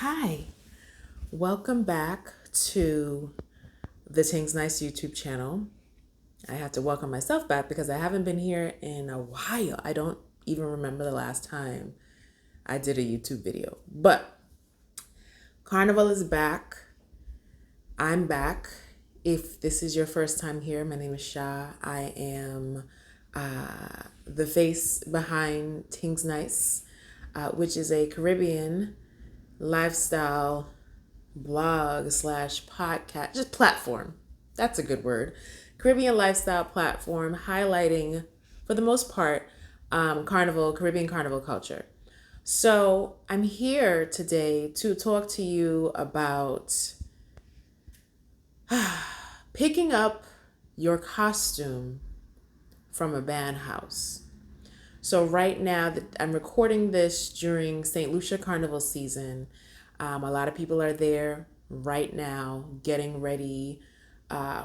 Hi, welcome back to the Tingz YouTube channel. I have to welcome myself back because I haven't been here in a while. I don't even remember the last time I did a YouTube video. But Carnival is back. I'm back. If this is your first time here, my name is Shah. I am the face behind Tingz, which is a Caribbean lifestyle blog slash podcast, just platform. That's a good word. Caribbean lifestyle platform highlighting, for the most part, Caribbean carnival culture. So I'm here today to talk to you about picking up your costume from a band house. So right now that I'm recording this during St. Lucia Carnival season, a lot of people are there right now getting ready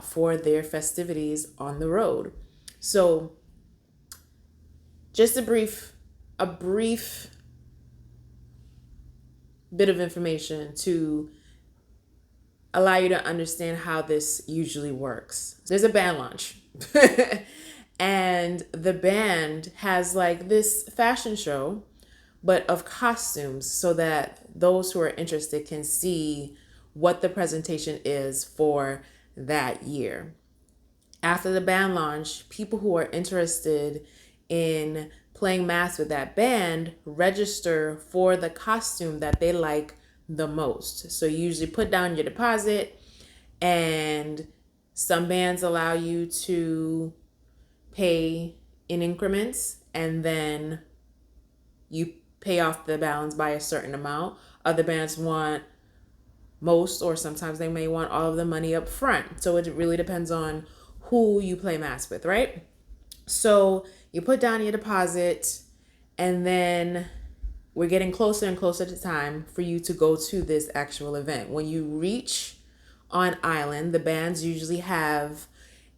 for their festivities on the road. So just a brief bit of information to allow you to understand how this usually works. There's a band launch. And the band has like this fashion show, but of costumes, so that those who are interested can see what the presentation is for that year. After the band launch, people who are interested in playing mass with that band register for the costume that they like the most. So you usually put down your deposit, and some bands allow you to pay in increments, and then you pay off the balance by a certain amount. Other bands want most, or sometimes they may want all of the money up front. So it really depends on who you play mass with, right? So you put down your deposit, and then we're getting closer and closer to time for you to go to this actual event. When you reach on island, the bands usually have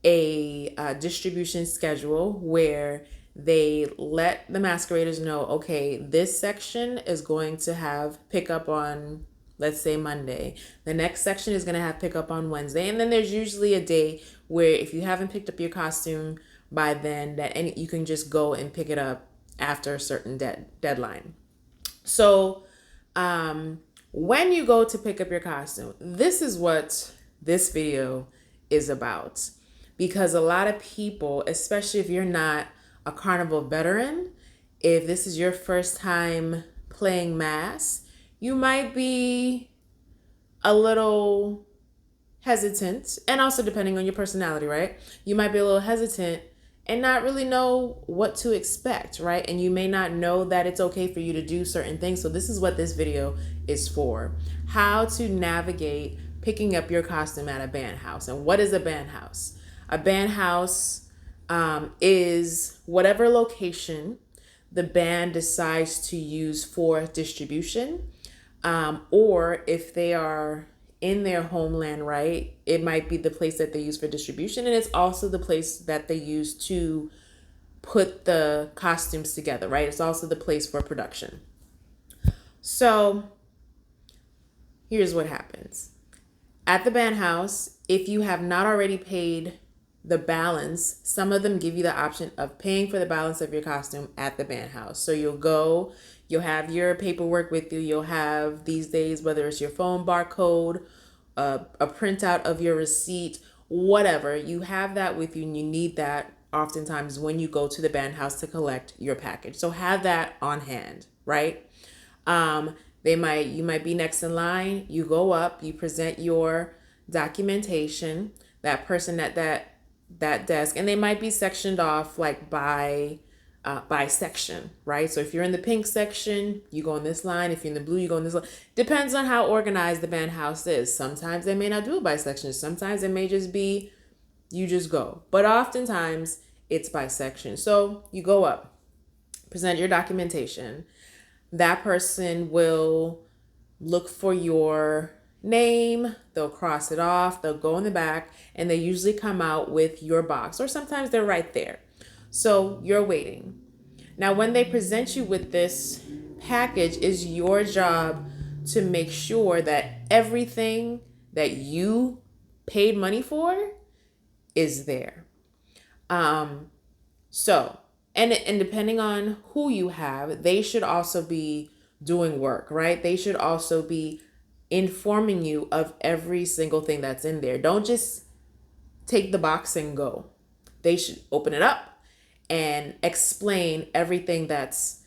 a distribution schedule where they let the masqueraders know, okay, this section is going to have pickup on, let's say, Monday. The next section is going to have pickup on Wednesday. And then there's usually a day where if you haven't picked up your costume by then, you can just go and pick it up after a certain deadline. So when you go to pick up your costume, this is what this video is about. Because a lot of people, especially if you're not a carnival veteran, if this is your first time playing mass, you might be a little hesitant, and also depending on your personality, right? You might be a little hesitant and not really know what to expect, right? And you may not know that it's okay for you to do certain things. So this is what this video is for. How to navigate picking up your costume at a band house. And what is a band house? A band house is whatever location the band decides to use for distribution, or if they are in their homeland, right, it might be the place that they use for distribution, and it's also the place that they use to put the costumes together, right? It's also the place for production. So here's what happens. At the band house, if you have not already paid the balance, some of them give you the option of paying for the balance of your costume at the band house. So you'll have your paperwork with you. You'll have, these days, whether it's your phone barcode, a printout of your receipt, whatever, you have that with you, and you need that oftentimes when you go to the band house to collect your package. So have that on hand, right? You might be next in line. You go up, you present your documentation. That person at that desk, and they might be sectioned off like by section, right? So if you're in the pink section, you go in this line. If you're in the blue, you go in this line. Depends on how organized the band house is. Sometimes they may not do it by section. Sometimes it may just be you just go, but oftentimes it's by section. So you go up, present your documentation. That person will look for your name, they'll cross it off, they'll go in the back, and they usually come out with your box, or sometimes they're right there. So you're waiting. Now, when they present you with this package, it's your job to make sure that everything that you paid money for is there. So, and depending on who you have, they should also be doing work, right? They should also be informing you of every single thing that's in there. Don't just take the box and go. They should open it up and explain everything that's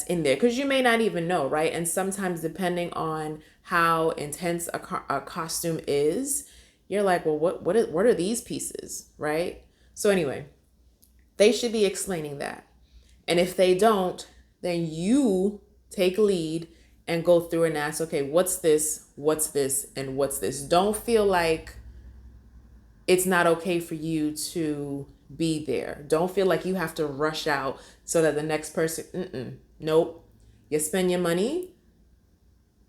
in there, because you may not even know, right? And sometimes, depending on how intense a costume is, you're like, well, what are these pieces, right? So anyway, they should be explaining that. And if they don't, then you take lead and go through and ask, okay, what's this, and what's this? Don't feel like it's not okay for you to be there. Don't feel like you have to rush out so that the next person, nope. You spend your money,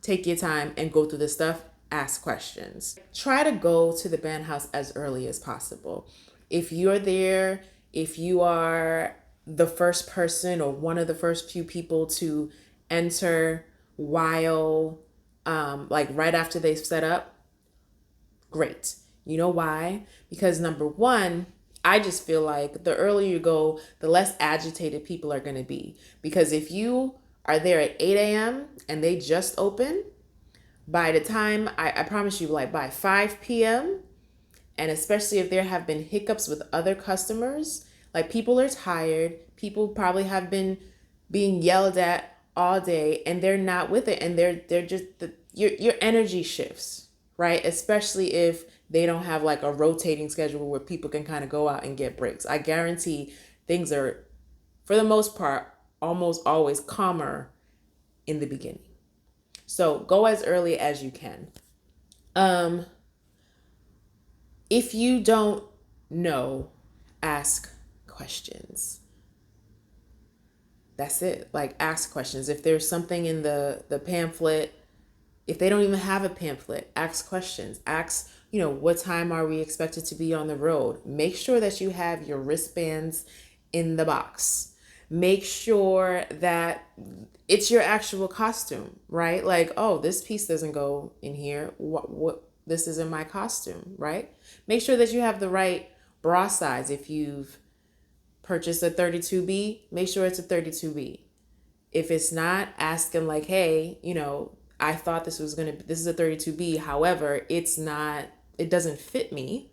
take your time, and go through the stuff, ask questions. Try to go to the band house as early as possible. If you're there, if you are the first person or one of the first few people to enter while like right after they've set up, great. You know why? Because number one, I just feel like the earlier you go, the less agitated people are going to be. Because if you are there at 8 a.m. and they just open, by the time, I promise you, like by 5 p.m., and especially if there have been hiccups with other customers, like people are tired, people probably have been being yelled at all day and they're not with it, and they're just your energy shifts, right? Especially if they don't have like a rotating schedule where people can kind of go out and get breaks. I guarantee things are, for the most part, almost always calmer in the beginning. So go as early as you can. If you don't know, ask questions. That's it. Like, ask questions. If there's something in the pamphlet, if they don't even have a pamphlet, ask questions. Ask, what time are we expected to be on the road? Make sure that you have your wristbands in the box. Make sure that it's your actual costume, right? Like, oh, this piece doesn't go in here. What this isn't my costume, right? Make sure that you have the right bra size. If you've purchased a 32B, make sure it's a 32B. If it's not, ask them like, hey, I thought this is a 32B. However, it's not, it doesn't fit me.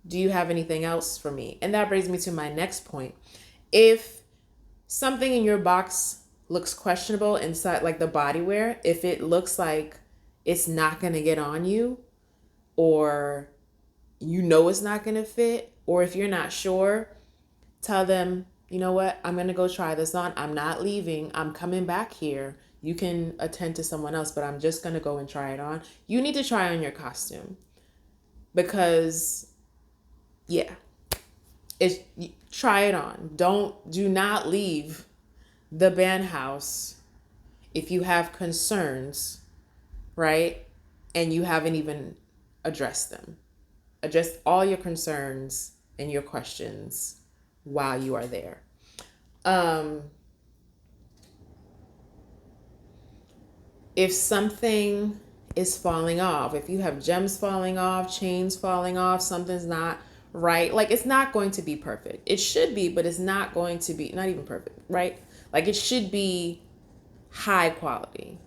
Do you have anything else for me? And that brings me to my next point. If something in your box looks questionable inside, like the bodywear, if it looks like it's not going to get on you, or it's not going to fit, or if you're not sure, tell them, you know what, I'm going to go try this on. I'm not leaving. I'm coming back here. You can attend to someone else, but I'm just going to go and try it on. You need to try on your costume because, try it on. Do not leave the band house if you have concerns, right? And you haven't even addressed them. Address all your concerns and your questions while you are there. If something is falling off, if you have gems falling off, chains falling off, something's not right, like it's not going to be perfect. It should be, but it's not going to be, not even perfect, right? Like it should be high quality.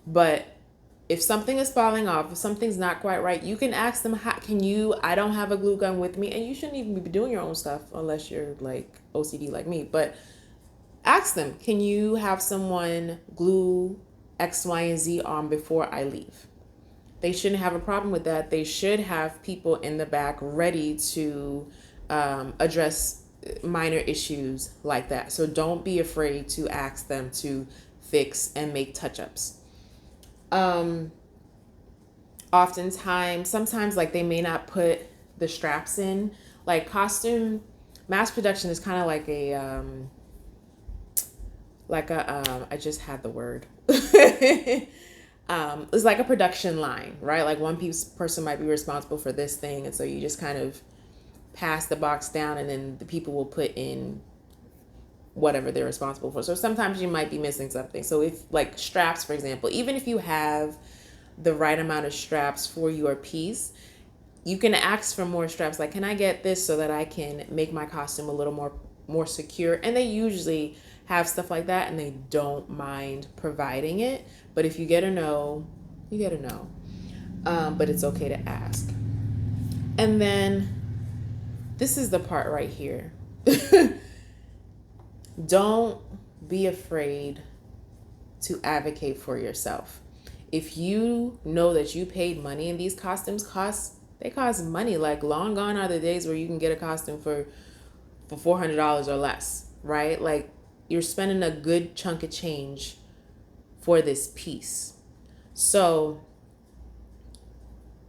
But if something is falling off, if something's not quite right, you can ask them, I don't have a glue gun with me, and you shouldn't even be doing your own stuff unless you're like OCD like me, but ask them, can you have someone glue X, Y, and Z on before I leave? They shouldn't have a problem with that. They should have people in the back ready to address minor issues like that. So don't be afraid to ask them to fix and make touch-ups. Oftentimes, sometimes like they may not put the straps in. Like costume mass production is kind of like I just had the word. It's like a production line, right? Like one person might be responsible for this thing, and so you just kind of pass the box down, and then the people will put in whatever they're responsible for. So sometimes you might be missing something. So if like straps, for example, even if you have the right amount of straps for your piece, you can ask for more straps. Like, can I get this so that I can make my costume a little more secure? And they usually have stuff like that and they don't mind providing it. But if you get a no, you get a no. But it's okay to ask. And then this is the part right here. Don't be afraid to advocate for yourself. If you know that you paid money and these costumes cost money, like long gone are the days where you can get a costume for $400 or less, right? Like you're spending a good chunk of change for this piece. So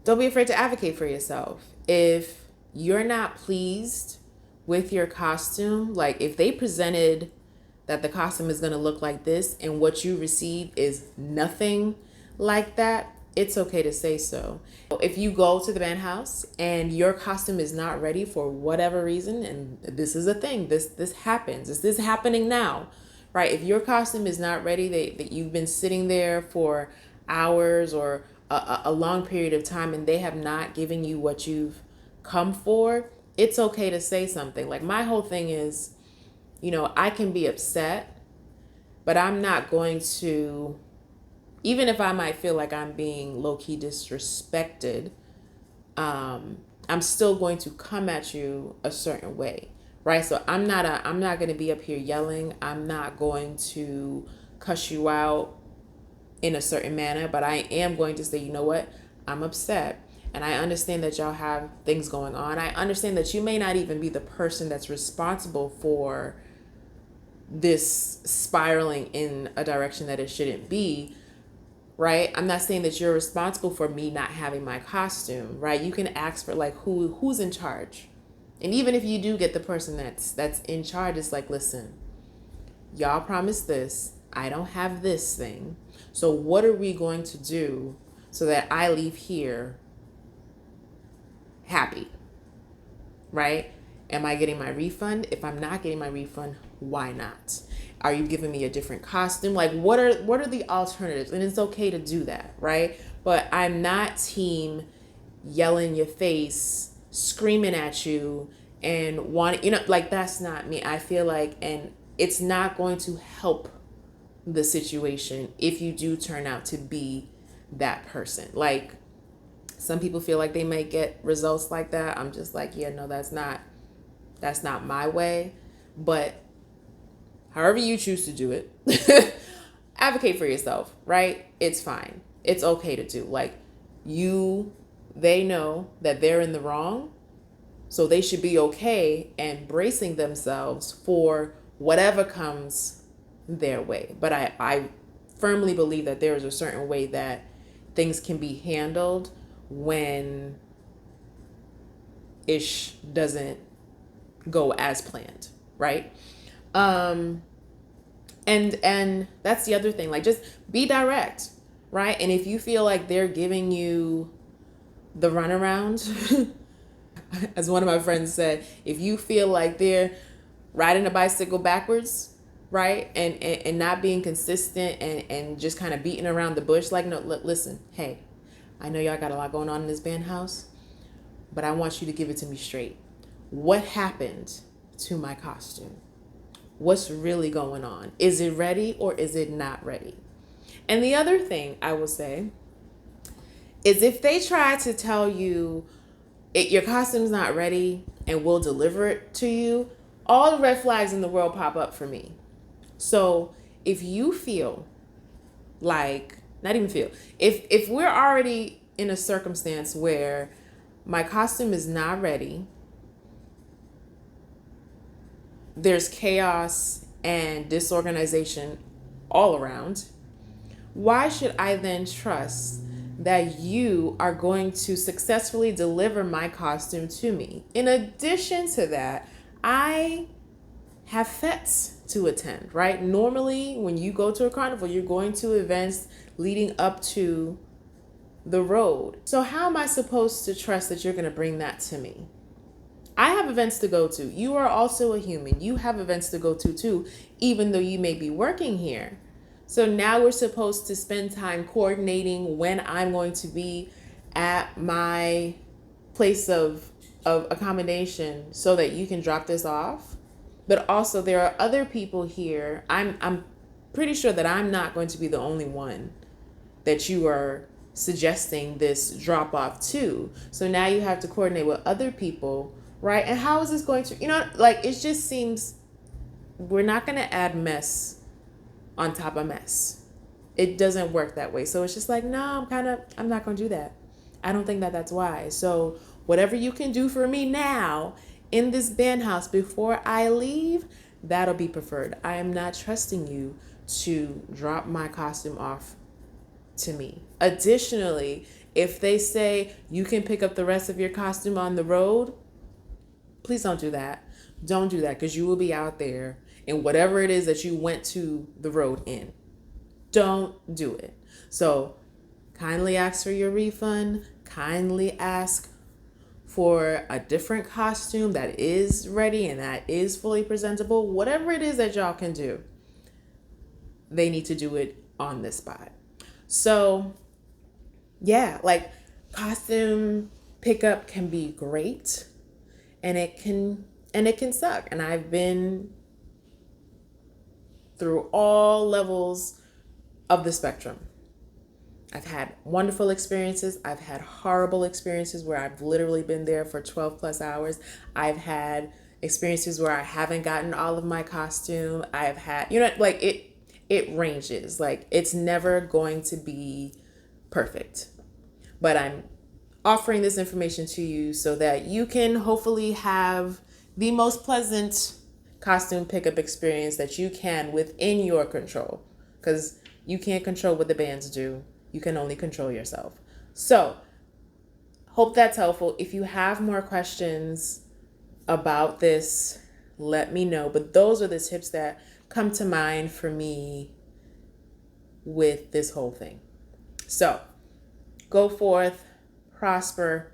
don't be afraid to advocate for yourself. If you're not pleased with your costume, like if they presented that the costume is going to look like this and what you receive is nothing like that, it's okay to say so. If you go to the band house and your costume is not ready for whatever reason, and this is a thing, this happens, this is happening now, right? If your costume is not ready, that you've been sitting there for hours or a long period of time and they have not given you what you've come for, it's okay to say something. Like my whole thing is, I can be upset, but I'm not going to, even if I might feel like I'm being low-key disrespected, I'm still going to come at you a certain way, right? So I'm not going to be up here yelling. I'm not going to cuss you out in a certain manner, but I am going to say, you know what? I'm upset. And I understand that y'all have things going on. I understand that you may not even be the person that's responsible for this spiraling in a direction that it shouldn't be, right? I'm not saying that you're responsible for me not having my costume, right? You can ask for like who's in charge. And even if you do get the person that's in charge, it's like, listen, y'all promised this. I don't have this thing. So what are we going to do so that I leave here happy, right? Am I getting my refund? If I'm not getting my refund, why not? Are you giving me a different costume? Like what are the alternatives? And it's okay to do that, right? But I'm not team yell in your face, screaming at you and wanting, like that's not me. I feel like, and it's not going to help the situation if you do turn out to be that person. Like some people feel like they may get results like that. I'm just like, yeah, no, that's not my way. But however you choose to do it, advocate for yourself, right? It's fine. It's okay to do. Like they know that they're in the wrong, so they should be okay and bracing themselves for whatever comes their way. But I firmly believe that there is a certain way that things can be handled when ish doesn't go as planned, right? And that's the other thing, like just be direct, right? And if you feel like they're giving you the runaround, as one of my friends said, if you feel like they're riding a bicycle backwards, right? And not being consistent and just kind of beating around the bush, like, no, listen, hey, I know y'all got a lot going on in this band house, but I want you to give it to me straight. What happened to my costume? What's really going on? Is it ready or is it not ready? And the other thing I will say is if they try to tell you your costume's not ready and we'll deliver it to you, all the red flags in the world pop up for me. So if you feel like, not even feel, if we're already in a circumstance where my costume is not ready, there's chaos and disorganization all around, why should I then trust that you are going to successfully deliver my costume to me? In addition to that, I have fetes to attend, right? Normally, when you go to a carnival, you're going to events leading up to the road. So how am I supposed to trust that you're going to bring that to me? I have events to go to. You are also a human. You have events to go to too, even though you may be working here. So now we're supposed to spend time coordinating when I'm going to be at my place of accommodation so that you can drop this off. But also there are other people here. I'm pretty sure that I'm not going to be the only one that you are suggesting this drop off to. So now you have to coordinate with other people, right? And how is this going to, like it just seems we're not going to add mess on top of mess. It doesn't work that way. So it's just like, no, I'm not going to do that. I don't think that that's wise. So whatever you can do for me now in this band house before I leave, that'll be preferred. I am not trusting you to drop my costume off to me. Additionally, if they say you can pick up the rest of your costume on the road, please don't do that. Don't do that, because you will be out there in whatever it is that you went to the road in. Don't do it. So kindly ask for your refund. Kindly ask for a different costume that is ready and that is fully presentable. Whatever it is that y'all can do, they need to do it on this spot. So yeah, like costume pickup can be great and it can suck. And I've been through all levels of the spectrum. I've had wonderful experiences. I've had horrible experiences where I've literally been there for 12 plus hours. I've had experiences where I haven't gotten all of my costume. I've had, like it ranges. Like it's never going to be perfect. But I'm offering this information to you so that you can hopefully have the most pleasant costume pickup experience that you can within your control. Because you can't control what the bands do. You can only control yourself. So, hope that's helpful. If you have more questions about this, let me know. But those are the tips that come to mind for me with this whole thing. So, go forth, prosper,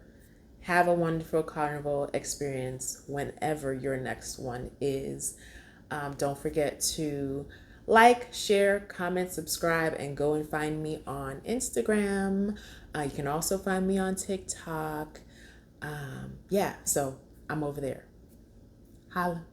have a wonderful carnival experience whenever your next one is. Don't forget to like, share, comment, subscribe, and go and find me on Instagram. You can also find me on TikTok. So I'm over there. Holla.